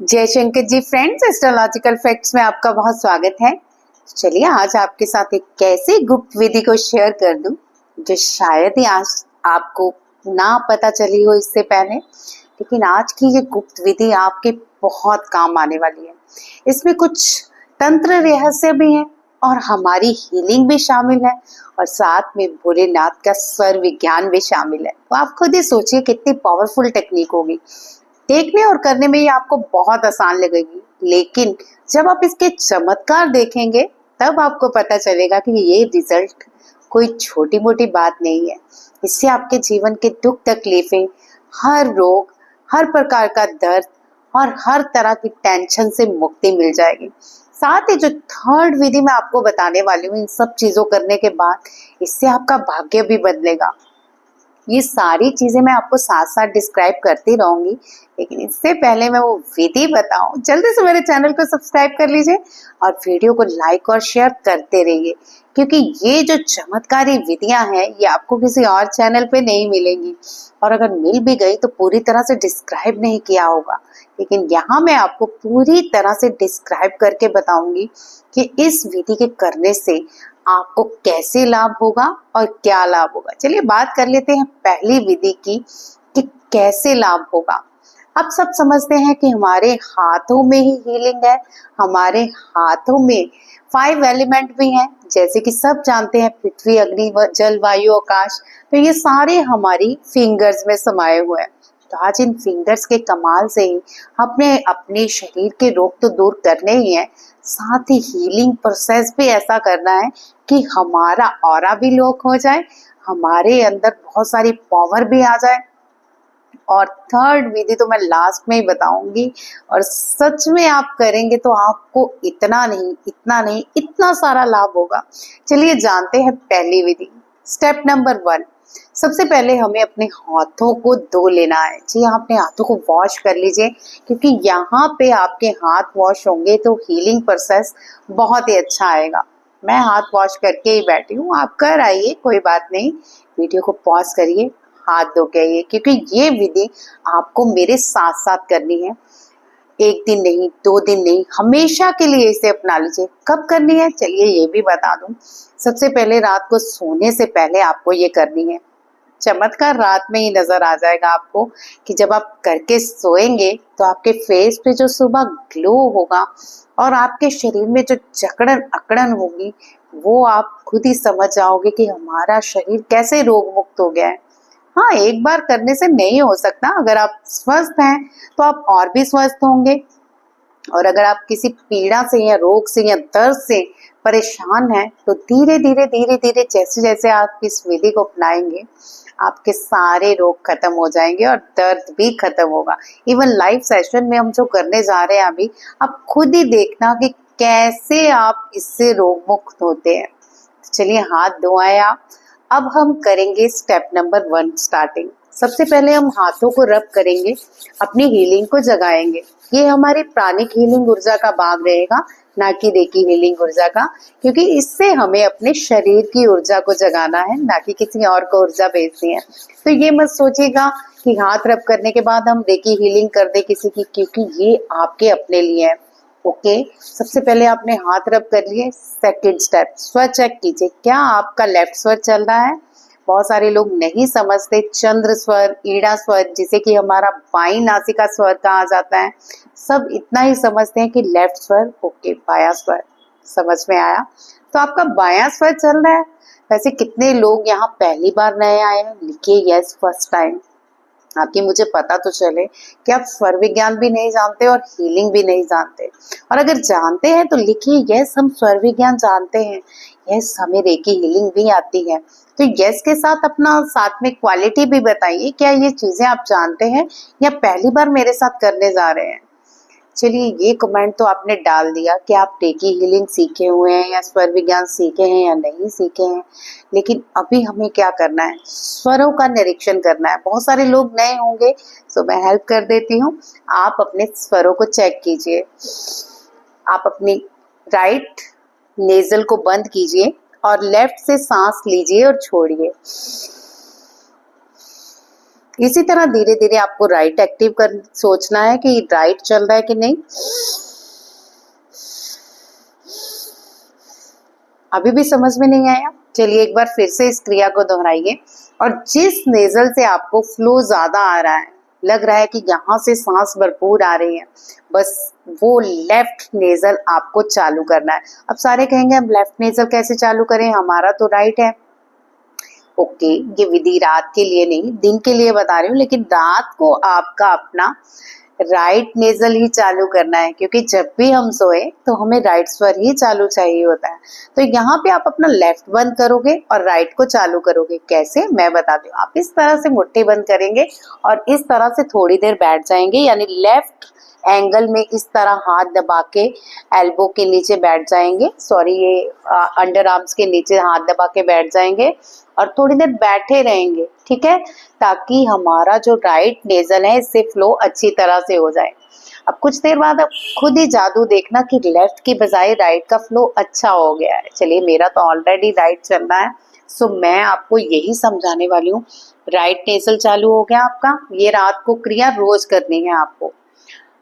जय Shankar ji friends, astrological facts में आपका बहुत स्वागत है। चलिए आज आपके साथ एक कैसी गुप्त विधि को शेयर कर दूं जो शायद ही आज आपको ना पता चली हो इससे पहले, लेकिन आज की ये गुप्त विधि आपके बहुत काम आने वाली है। इसमें कुछ तंत्र रहस्य भी है और हमारी हीलिंग भी शामिल है और साथ में भोलेनाथ का स्वर विज्ञान भी शामिल है। तो आप खुद ही सोचिए कितनी पावरफुल टेक्निक होगी। देखने और करने में ये आपको बहुत आसान लगेगी, लेकिन जब आप इसके चमत्कार देखेंगे तब आपको पता चलेगा कि ये रिजल्ट कोई छोटी मोटी बात नहीं है। इससे आपके जीवन के दुख तकलीफें, हर रोग, हर प्रकार का दर्द और हर तरह की टेंशन से मुक्ति मिल जाएगी। साथ ही जो थर्ड विधि मैं आपको बताने वाली हूँ, इन सब चीजों करने के बाद इससे आपका भाग्य भी बदलेगा। ये सारी चीजें मैं आपको साथ साथ डिस्क्राइब करती रहूंगी, लेकिन इससे पहले मैं वो विधि बताऊं, जल्दी से मेरे चैनल को सब्सक्राइब कर लीजिए और वीडियो को लाइक और शेयर करते रहिए, क्योंकि ये जो चमत्कारी विधियां हैं ये आपको किसी और चैनल पे नहीं मिलेंगी और अगर मिल भी गई तो पूरी तरह से डिस्क्राइब नहीं किया होगा। लेकिन यहाँ मैं आपको पूरी तरह से डिस्क्राइब करके बताऊंगी कि इस विधि के करने से आपको कैसे लाभ होगा और क्या लाभ होगा। चलिए बात कर लेते हैं पहली विधि की कि कैसे लाभ होगा। अब सब समझते हैं कि हमारे हाथों में ही हीलिंग है, हमारे हाथों में 5 एलिमेंट भी हैं, जैसे कि सब जानते हैं पृथ्वी, अग्नि, जल, वायु, आकाश। तो ये सारे हमारी फिंगर्स में समाये हुए हैं। तो आज इन फिंगर्स के कमाल से ही अपने शरीर के रोग तो दूर करने ही है, साथ ही हीलिंग प्रोसेस भी ऐसा करना है कि हमारा ऑरा भी लॉक हो जाए, हमारे अंदर बहुत सारी पावर भी आ जाए। और थर्ड विधि तो मैं लास्ट में ही बताऊंगी और सच में आप करेंगे तो आपको इतना नहीं, इतना नहीं, इतना सारा लाभ होगा। चलिए जानते हैं पहली विधि। स्टेप नंबर 1, सबसे पहले हमें अपने हाथों को धो लेना है। जी हाँ, अपने हाथों को वॉश कर लीजिए, क्योंकि यहाँ पे आपके हाथ वॉश होंगे तो हीलिंग प्रोसेस बहुत ही अच्छा आएगा। मैं हाथ वॉश करके ही बैठी हूँ, आप कर आइए, कोई बात नहीं। वीडियो को पॉज करिए, हाथ धो के आइए, क्योंकि ये विधि आपको मेरे साथ साथ करनी है। एक दिन नहीं, 2 दिन नहीं, हमेशा के लिए इसे अपना लीजिए। कब करनी है चलिए ये भी बता दूं। सबसे पहले रात को सोने से पहले आपको ये करनी है। चमत्कार रात में ही नजर आ जाएगा आपको कि जब आप करके सोएंगे तो आपके फेस पे जो सुबह ग्लो होगा और आपके शरीर में जो जकड़न अकड़न होगी वो आप खुद ही समझ जाओगे कि हमारा शरीर कैसे रोग मुक्त हो गया है। हाँ, एक बार करने से नहीं हो सकता। अगर आप स्वस्थ हैं तो आप और भी स्वस्थ होंगे, और अगर आप किसी पीड़ा से या रोग से या दर्द से परेशान हैं तो धीरे धीरे धीरे धीरे जैसे जैसे आप इस विधि को अपनाएंगे आपके सारे रोग खत्म हो जाएंगे और दर्द भी खत्म होगा। इवन लाइव सेशन में हम जो करने जा रहे हैं अभी, आप खुद ही देखना कि कैसे आप इससे रोग मुक्त होते हैं। तो चलिए हाथ धोआए आप। अब हम करेंगे स्टेप नंबर 1 स्टार्टिंग। सबसे पहले हम हाथों को रब करेंगे, अपनी हीलिंग को जगाएंगे। ये हमारी प्राणिक हीलिंग ऊर्जा का भाग रहेगा, ना कि रेकी हीलिंग ऊर्जा का, क्योंकि इससे हमें अपने शरीर की ऊर्जा को जगाना है, ना कि किसी और को ऊर्जा भेजनी है। तो ये मत सोचिएगा कि हाथ रब करने के बाद हम रेकी हीलिंग कर दे किसी की, क्योंकि ये आपके अपने लिए है। ओके, सबसे पहले आपने हाथ रब कर लिए। सेकंड स्टेप, स्वर चेक कीजिए, क्या आपका लेफ्ट स्वर चल रहा है। बहुत सारे लोग नहीं समझते चंद्र स्वर, ईड़ा स्वर, जिसे कि हमारा बाई नासिका स्वर कहा जाता है, सब इतना ही समझते हैं कि लेफ्ट स्वर। ओके, बाया स्वर समझ में आया। तो आपका बाया स्वर चल रहा है। वैसे कितने लोग यहाँ पहली बार नए आए हैं, लिखिए यस फर्स्ट टाइम, ताकि मुझे पता तो चले कि आप स्वर विज्ञान भी नहीं जानते और हीलिंग भी नहीं जानते। और अगर जानते हैं तो लिखिए यस, हम स्वर विज्ञान जानते हैं, यस हमें रेकी हीलिंग भी आती है। तो यस के साथ अपना साथ में क्वालिटी भी बताइए, क्या ये चीजें आप जानते हैं या पहली बार मेरे साथ करने जा रहे हैं। चलिए ये कमेंट तो आपने डाल दिया कि आप रेकी हीलिंग सीखे हुए हैं या स्वर विज्ञान सीखे हैं या नहीं सीखे हैं, लेकिन अभी हमें क्या करना है, स्वरों का निरीक्षण करना है। बहुत सारे लोग नए होंगे तो मैं हेल्प कर देती हूँ। आप अपने स्वरों को चेक कीजिए। आप अपनी राइट नेजल को बंद कीजिए और लेफ्ट से सांस लीजिए और छोड़िए। इसी तरह धीरे धीरे आपको राइट एक्टिव कर सोचना है कि राइट चल रहा है कि नहीं। अभी भी समझ में नहीं आया? चलिए एक बार फिर से इस क्रिया को दोहराइए और जिस नेजल से आपको फ्लो ज्यादा आ रहा है, लग रहा है कि यहाँ से सांस भरपूर आ रही है, बस वो लेफ्ट नेजल आपको चालू करना है। अब सारे कहेंगे हम लेफ्ट नेजल कैसे चालू करें, हमारा तो राइट है। ओके, ये विधि रात के लिए नहीं, दिन के लिए बता रही हूँ, लेकिन रात को आपका अपना राइट नेजल ही चालू करना है, क्योंकि जब भी हम सोए तो हमें राइट स्वर ही चालू चाहिए होता है। तो यहाँ पे आप अपना लेफ्ट बंद करोगे और राइट को चालू करोगे। कैसे, मैं बताती हूँ। आप इस तरह से मुट्ठी बंद करेंगे और इस तरह से थोड़ी देर बैठ जाएंगे, यानी लेफ्ट एंगल में इस तरह हाथ दबा के एल्बो के नीचे बैठ जाएंगे, सॉरी ये अंडर आर्म्स के नीचे हाथ दबा के बैठ जाएंगे और थोड़ी देर बैठे रहेंगे, ठीक है, ताकि हमारा जो राइट नेजल है इससे फ्लो अच्छी तरह से हो जाए। अब कुछ देर बाद आप खुद ही जादू देखना कि लेफ्ट की बजाय राइट का फ्लो अच्छा हो गया है। चलिए, मेरा तो ऑलरेडी राइट चल रहा है, सो मैं आपको यही समझाने वाली हूँ। राइट नेजल चालू हो गया आपका। ये रात को क्रिया रोज करनी है आपको।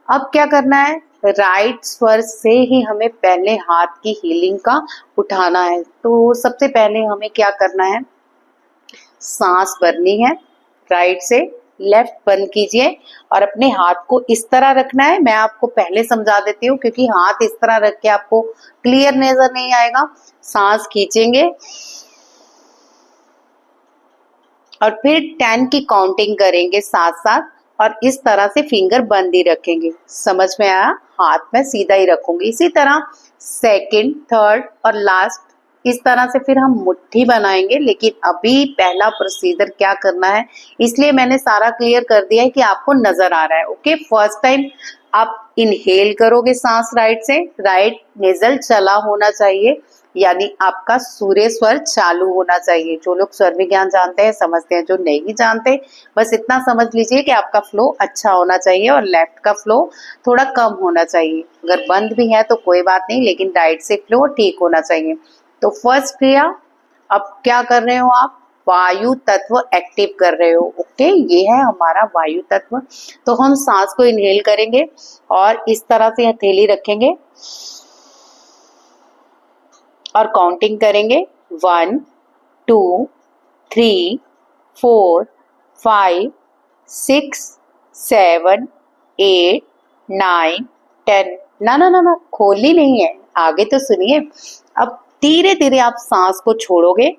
अब क्या करना है, राइट स्वर से ही हमें पहले हाथ की हीलिंग का उठाना है। तो सबसे पहले हमें क्या करना है, सांस भरनी है, राइट से लेफ्ट बंद कीजिए और अपने हाथ को इस तरह रखना है। मैं आपको पहले समझा देती हूँ, क्योंकि हाथ इस तरह रख के आपको क्लियर नजर नहीं आएगा। सांस खींचेंगे और फिर 10 की काउंटिंग करेंगे साथ साथ, और इस तरह से फिंगर बंद ही रखेंगे। समझ में आया? हाथ में सीधा ही रखूंगी। इसी तरह सेकंड, थर्ड और लास्ट, इस तरह से फिर हम मुट्ठी बनाएंगे। लेकिन अभी पहला प्रोसीजर क्या करना है, इसलिए मैंने सारा क्लियर कर दिया है कि आपको नजर आ रहा है। ओके, फर्स्ट टाइम आप इनहेल करोगे सांस राइट से, राइट नेजल चला होना चाहिए, यानी आपका सूर्य स्वर चालू होना चाहिए। जो लोग स्वर विज्ञान जानते हैं समझते हैं, जो नहीं जानते बस इतना समझ लीजिए कि आपका फ्लो अच्छा होना चाहिए और लेफ्ट का फ्लो थोड़ा कम होना चाहिए। अगर बंद भी है तो कोई बात नहीं, लेकिन राइट से फ्लो ठीक होना चाहिए। तो फर्स्ट क्रिया, अब क्या कर रहे हो आप, वायु तत्व एक्टिव कर रहे हो। ओके, ये है हमारा वायु तत्व। तो हम सांस को इनहेल करेंगे और इस तरह से हथेली रखेंगे और काउंटिंग करेंगे 1 2 3 4 5 6 7 8 9 10। ना ना ना ना, खोली नहीं है, आगे तो सुनिए। अब धीरे धीरे आप सांस को छोड़ोगे,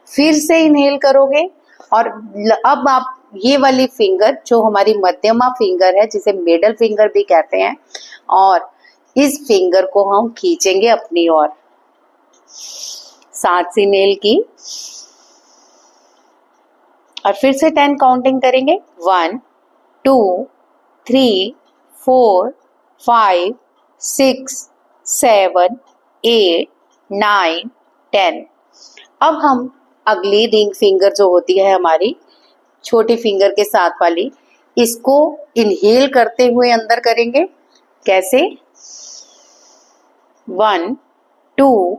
फिर से इनहेल करोगे और अब आप ये वाली फिंगर जो हमारी मध्यमा फिंगर है, जिसे मिडल फिंगर भी कहते हैं, और इस फिंगर को हम खींचेंगे अपनी ओर। सांस इनहेल की और फिर से 10 काउंटिंग करेंगे, 1 2 3 4 5 6 7 8 9 10। अब हम अगली रिंग फिंगर जो होती है हमारी छोटी फिंगर के साथ वाली, इसको इनहेल करते हुए अंदर करेंगे। कैसे, 1 2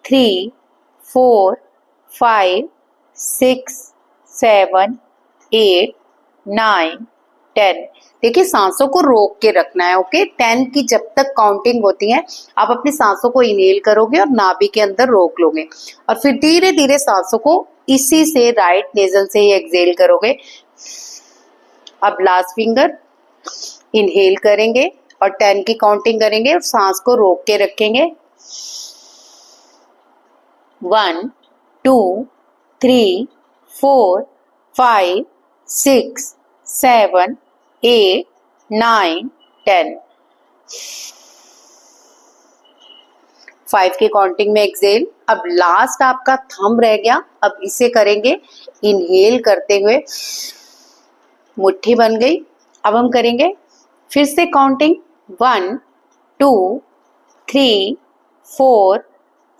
3 4 5 6 7 8 9 10। देखिए, सांसों को रोक के रखना है। ओके, 10 की जब तक काउंटिंग होती है आप अपनी सांसों को इनहेल करोगे और नाभि के अंदर रोक लोगे और फिर धीरे धीरे सांसों को इसी से राइट नेजल से ही एक्सहेल करोगे। अब लास्ट फिंगर इनहेल करेंगे और 10 की काउंटिंग करेंगे और सांस को रोक के रखेंगे। 1 2 3 4 5 6 7 8 9 10। 5 की काउंटिंग में एक्सहेल। अब लास्ट आपका थंब रह गया, अब इसे करेंगे इनहेल करते हुए, मुट्ठी बन गई। अब हम करेंगे फिर से काउंटिंग, 1 2 3 4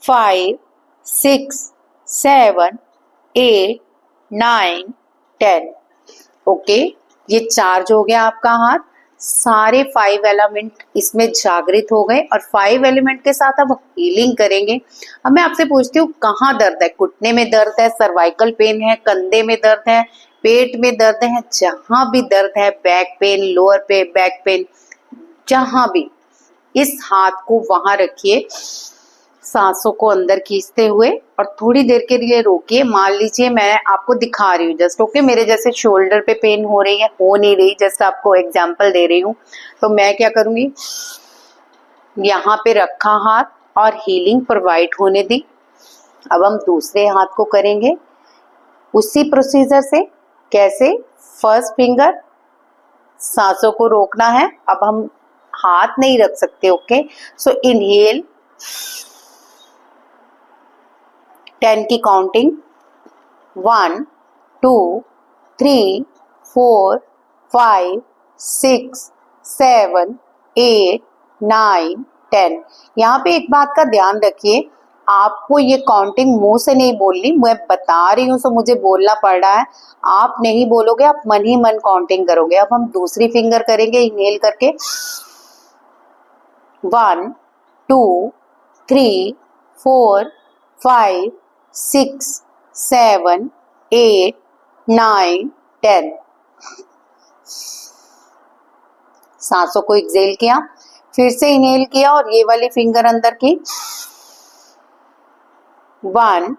5 6 7 8 9 10। ओके, ये चार्ज हो गया आपका हाथ। सारे 5 एलिमेंट इसमें जागृत हो गए और 5 एलिमेंट के साथ अब हीलिंग करेंगे। अब मैं आपसे पूछती हूँ कहाँ दर्द है? घुटने में दर्द है, सर्वाइकल पेन है, कंधे में दर्द है, पेट में दर्द है, जहां भी दर्द है, बैक पेन, लोअर पे बैक पेन, जहां भी, इस हाथ को वहां रखिए, सांसों को अंदर खींचते हुए और थोड़ी देर के लिए रोकिए। मान लीजिए मैं आपको दिखा रही हूँ जस्ट, ओके, मेरे जैसे शोल्डर पे पेन हो रही है, हो नहीं रही, जस्ट आपको एग्जांपल दे रही हूँ। तो मैं क्या करूंगी, यहाँ पे रखा हाथ और हीलिंग प्रोवाइड होने दी। अब हम दूसरे हाथ को करेंगे उसी प्रोसीजर से। कैसे? फर्स्ट फिंगर, सांसों को रोकना है। अब हम हाथ नहीं रख सकते, ओके, सो इनहेल 10 की काउंटिंग, 1 2 3 4 5 6 7 8 9 10। यहाँ पे एक बात का ध्यान रखिए, आपको ये काउंटिंग मुंह से नहीं बोलनी, मैं बता रही हूँ तो मुझे बोलना पड़ रहा है। आप नहीं बोलोगे, आप मन ही मन काउंटिंग करोगे। अब हम दूसरी फिंगर करेंगे इनहेल करके, 1 2 3 4 5 6 7 8 9 10। सांसों को एक्सेल किया, फिर से इनहेल किया और ये वाली फिंगर अंदर की, 1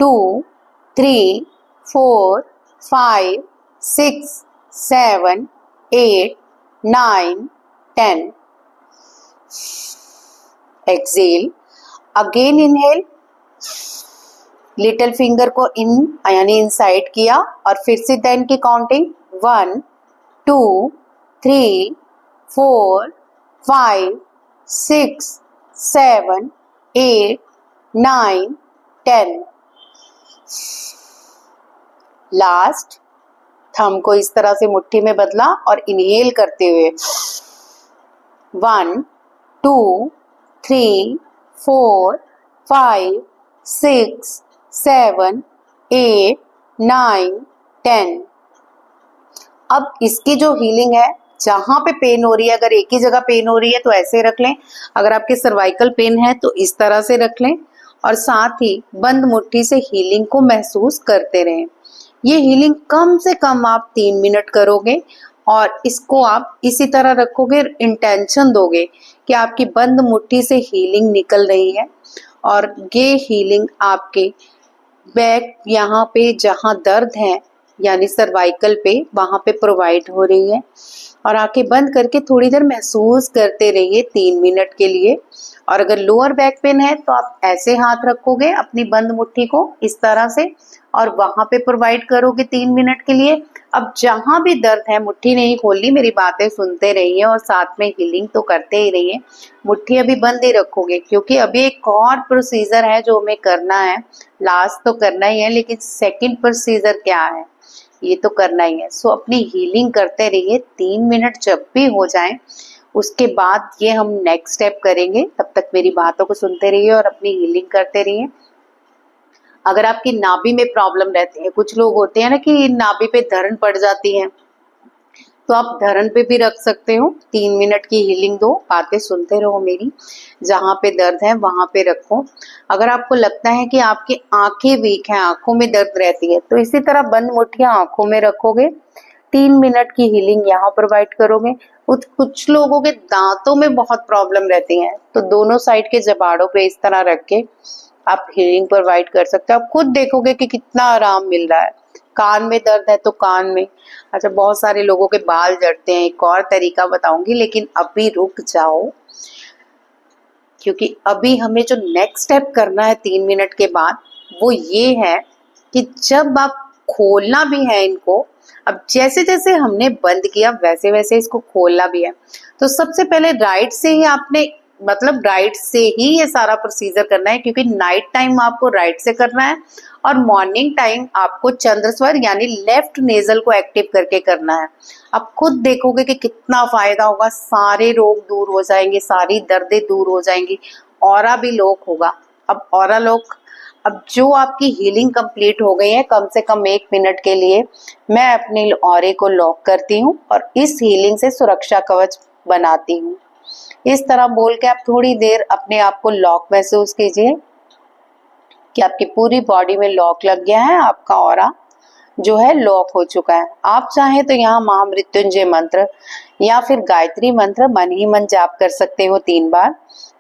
2 3 4 5 6 7 8 9 10। Exhale, again inhale, little finger को इन यानी इनसाइड किया और फिर से 10 की काउंटिंग, 1 2 3 4 5 6 7 8 9 10। लास्ट, थंब को इस तरह से मुट्ठी में बदला और इनहेल करते हुए 1 2 3 4 5 6 7 8 9 10। अब इसकी जो हीलिंग है, जहां पे पेन हो रही है, अगर एक ही जगह पेन हो रही है तो ऐसे रख लें, अगर आपके सर्वाइकल पेन है तो इस तरह से रख लें और साथ ही बंद मुट्ठी से हीलिंग को महसूस करते रहें। ये हीलिंग कम से कम आप 3 मिनट करोगे और इसको आप इसी तरह रखोगे, इंटेंशन दोगे कि आपकी बंद मुट्ठी से हीलिंग निकल रही है और ये हीलिंग आपके बैक यहाँ पे जहाँ दर्द है यानी सर्वाइकल पे, वहां पे प्रोवाइड हो रही है। और आंखें बंद करके थोड़ी देर महसूस करते रहिए 3 मिनट के लिए। और अगर लोअर बैक पेन है तो आप ऐसे हाथ रखोगे अपनी बंद मुट्ठी को इस तरह से और वहां पे प्रोवाइड करोगे 3 मिनट के लिए। अब जहां भी दर्द है, मुट्ठी नहीं खोलनी, मेरी बातें सुनते रहिए और साथ में हीलिंग तो करते ही रहिए। मुट्ठी अभी बंद ही रखोगे क्योंकि अभी एक और प्रोसीजर है जो हमें करना है। लास्ट तो करना ही है, लेकिन सेकंड प्रोसीजर क्या है ये तो करना ही है। सो अपनी हीलिंग करते रहिए 3 मिनट जब भी हो जाए, उसके बाद ये हम नेक्स्ट स्टेप करेंगे। तब तक मेरी बातों को सुनते रहिए और अपनी हीलिंग करते रहिए। अगर आपकी नाभि में प्रॉब्लम रहती है, कुछ लोग होते हैं ना कि नाभि पे धरण पड़ जाती है, तो आप धरण पे भी रख सकते हो। 3 मिनट की हीलिंग दो, बातें सुनते रहो मेरी। जहाँ पे दर्द है वहां पे रखो। अगर आपको लगता है कि आपकी आंखें वीक हैं, आंखों में दर्द रहती है, तो इसी तरह बंद मुट्ठियां आंखों में रखोगे, 3 मिनट की हीलिंग यहाँ प्रोवाइड करोगे। कुछ लोगों के दांतों में बहुत प्रॉब्लम रहती है, तो दोनों साइड के जबाड़ों पे इस तरह रख के आप हीलिंग प्रोवाइड कर सकते हो। आप खुद देखोगे कि कितना आराम मिल रहा है। कान में दर्द है तो कान में, अच्छा बहुत सारे लोगों के बाल झड़ते हैं, एक और तरीका बताऊंगी, लेकिन अभी रुक जाओ क्योंकि अभी हमें जो नेक्स्ट स्टेप करना है 3 मिनट के बाद वो ये है कि जब आप खोलना भी है इनको, अब जैसे जैसे हमने बंद किया वैसे वैसे इसको खोलना भी है। तो सबसे पहले राइट से ही आपने, मतलब राइट से ही ये सारा प्रोसीजर करना है क्योंकि नाइट टाइम आपको राइट से करना है और मॉर्निंग टाइम आपको चंद्रस्वर यानी लेफ्ट नेजल को एक्टिव करके करना है। आप खुद देखोगे कि कितना फायदा होगा, सारे रोग दूर हो जाएंगे, सारी दर्दें दूर हो जाएंगी, ऑरा भी लॉक होगा। अब ऑरा लॉक अब जो आपकी हीलिंग कंप्लीट हो गई है, कम से कम 1 मिनट के लिए मैं अपने ऑरे को लॉक करती हूँ और इस हीलिंग से सुरक्षा कवच बनाती हूँ। इस तरह बोल के आप थोड़ी देर अपने आप को लॉक महसूस कीजिए कि आपकी पूरी बॉडी में लॉक लग गया है, आपका ऑरा जो है लॉक हो चुका है। आप चाहे तो यहाँ महामृत्युंजय मंत्र या फिर गायत्री मंत्र मन ही मन जाप कर सकते हो 3 बार,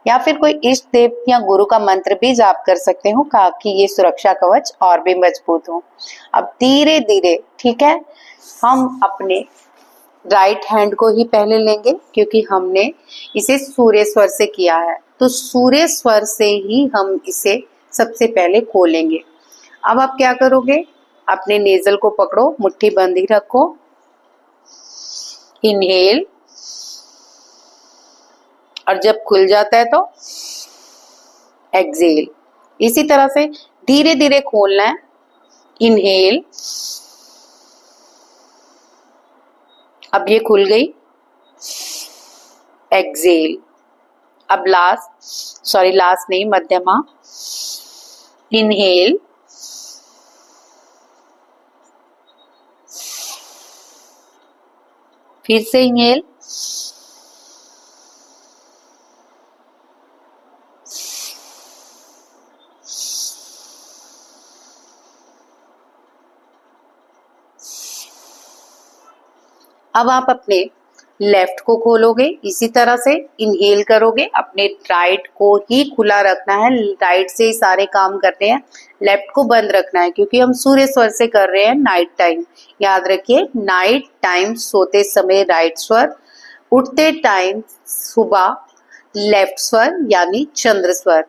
या फिर कोई इष्ट देव या गुरु का मंत्र भी जाप कर सकते हो ताकि ये सुरक्षा कवच और भी मजबूत हो। अब धीरे धीरे, ठीक है, हम अपने राइट हैंड को ही पहले लेंगे क्योंकि हमने इसे सूर्य स्वर से किया है, तो सूर्य स्वर से ही हम इसे सबसे पहले खोलेंगे। अब आप क्या करोगे, अपने नेजल को पकड़ो, मुट्ठी बंद ही रखो, इनहेल, और जब खुल जाता है तो एक्सहेल। इसी तरह से धीरे धीरे खोलना है, इनहेल, अब ये खुल गई, एक्सहेल। अब लास्ट नहीं, मध्यमा, इनहेल, फिर से इनहेल, अब आप अपने लेफ्ट को खोलोगे, इसी तरह से इनहेल करोगे, अपने राइट को ही खुला रखना है, राइट से ही सारे काम करने हैं, लेफ्ट को बंद रखना है क्योंकि हम सूर्य स्वर से कर रहे हैं नाइट टाइम। याद रखिए, नाइट टाइम सोते समय राइट स्वर, उठते टाइम सुबह लेफ्ट स्वर यानी चंद्र स्वर।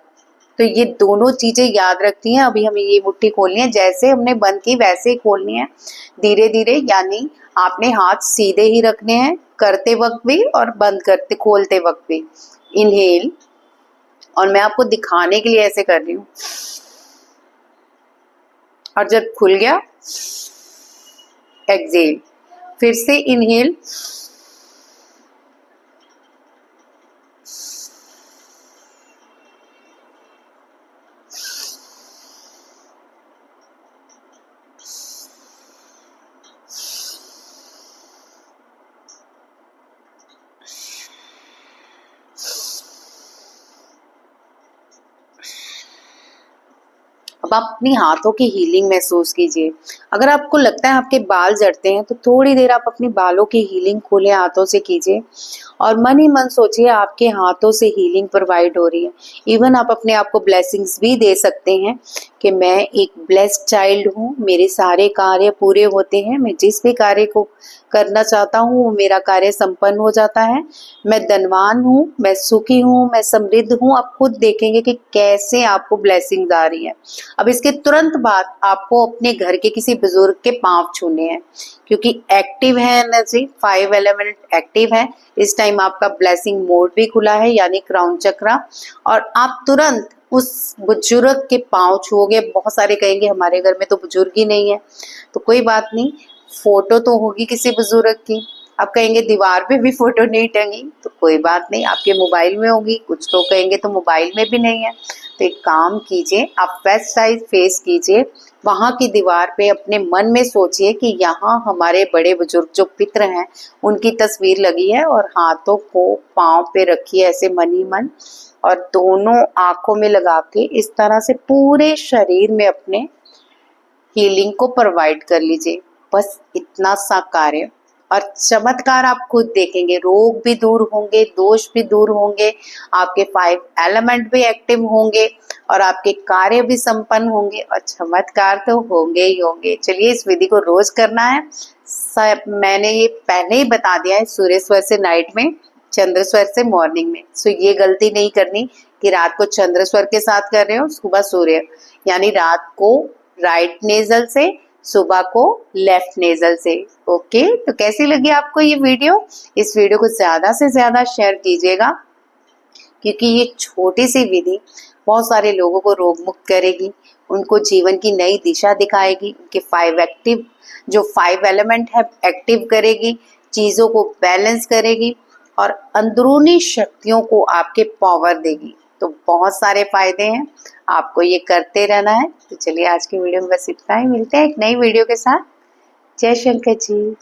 तो ये दोनों चीजें याद रखती हैं। अभी हमें ये मुट्ठी खोलनी है, जैसे हमने बंद की वैसे ही खोलनी है, धीरे धीरे, यानी आपने हाथ सीधे ही रखने हैं करते वक्त भी और बंद करते खोलते वक्त भी। इनहेल, और मैं आपको दिखाने के लिए ऐसे कर रही हूँ, और जब खुल गया एक्सहेल, फिर से इनहेल, अब आप अपनी हाथों की हीलिंग महसूस कीजिए। अगर आपको लगता है आपके बाल झड़ते हैं तो थोड़ी देर आप अपनी बालों की हीलिंग खुले हाथों से कीजिए और मन ही मन सोचिए आपके हाथों से हीलिंग प्रोवाइड हो रही है। इवन आप अपने आप को ब्लेसिंग्स भी दे सकते हैं कि मैं एक ब्लेस्ड चाइल्ड हूँ, मेरे सारे कार्य पूरे होते हैं, मैं जिस भी कार्य को करना चाहता हूँ वो मेरा कार्य संपन्न हो जाता है, मैं धनवान हूँ, मैं सुखी हूँ, मैं समृद्ध हूँ। आप खुद देखेंगे कि कैसे आपको ब्लेसिंग्स आ रही है। अब इसके तुरंत बाद आपको अपने घर के किसी बुजुर्ग के पांव छूने हैं क्योंकि एक्टिव है एनर्जी, 5 एलिमेंट एक्टिव है। इस टाइम आपका ब्लेसिंग मोड भी खुला है यानी क्राउन चक्रा, और आप तुरंत उस बुजुर्ग के पांव छूओगे। बहुत सारे कहेंगे हमारे घर में तो बुजुर्ग ही नहीं है, तो कोई बात नहीं, फोटो तो होगी किसी बुजुर्ग की। आप कहेंगे दीवार पे भी फोटो नहीं टंगी, तो कोई बात नहीं, आपके मोबाइल में होगी। कुछ लोग कहेंगे तो मोबाइल में भी नहीं है, तो एक काम कीजिए, आप वेस्ट साइड फेस कीजिए, वहां की दीवार पे अपने मन में सोचिए कि यहाँ हमारे बड़े बुजुर्ग जो पितर हैं उनकी तस्वीर लगी है, और हाथों को पांव पे रखिए ऐसे मन ही मन, और दोनों आंखों में लगा के इस तरह से पूरे शरीर में अपने हीलिंग को प्रोवाइड कर लीजिए। बस इतना सा कार्य, और चमत्कार आप खुद देखेंगे। रोग भी दूर होंगे, दोष भी दूर होंगे, आपके 5 एलिमेंट भी एक्टिव होंगे और आपके कार्य भी संपन्न होंगे, और चमत्कार तो होंगे ही होंगे। चलिए, इस विधि को रोज करना है। मैंने ये पहले ही बता दिया है, सूर्य स्वर से नाइट में, चंद्र स्वर से मॉर्निंग में। सो ये गलती नहीं करनी कि रात को चंद्र स्वर के साथ कर रहे हो, सुबह सूर्य, यानी रात को राइट नेजल से, सुबह को लेफ्ट नेजल से। ओके, तो कैसी लगी आपको ये वीडियो? इस वीडियो को ज्यादा से ज्यादा शेयर कीजिएगा क्योंकि ये छोटी सी विधि बहुत सारे लोगों को रोग मुक्त करेगी, उनको जीवन की नई दिशा दिखाएगी, उनके 5 एलिमेंट है एक्टिव करेगी, चीजों को बैलेंस करेगी और अंदरूनी शक्तियों को आपके पावर देगी। तो बहुत सारे फायदे हैं, आपको ये करते रहना है। तो चलिए आज की वीडियो में बस इतना ही, मिलते हैं एक नई वीडियो के साथ। जय शंकर जी।